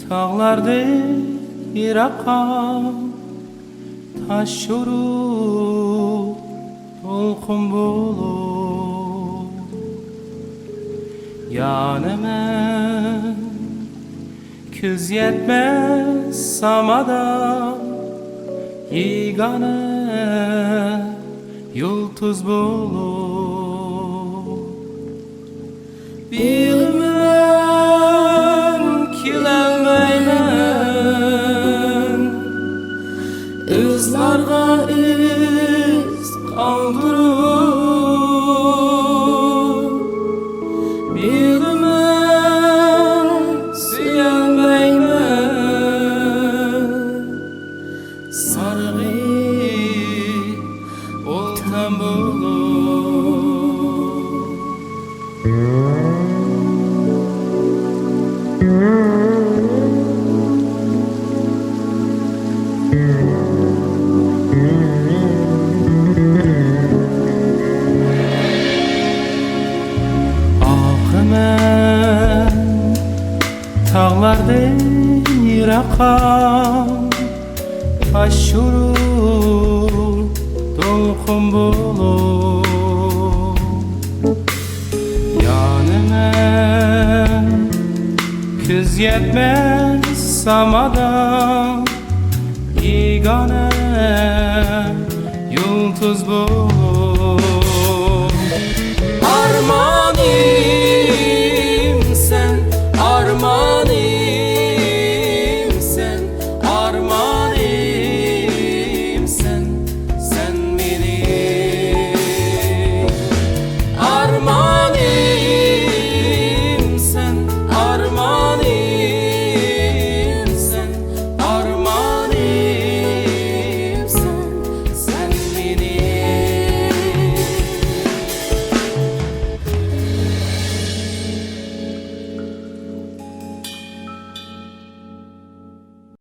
Tağlarda yiraqa taş yorup dolqun bulup yanıma küz yetmez samada yegane yıldız bulup bilmem kilemeymen izlarga iz kaldırıp bilmem suyelmeymen sargı oltam bulup Tağlarda yiraqa taş yorup dolqun bulup yanıma küz yetmez samada yegane yıldız bulup armağan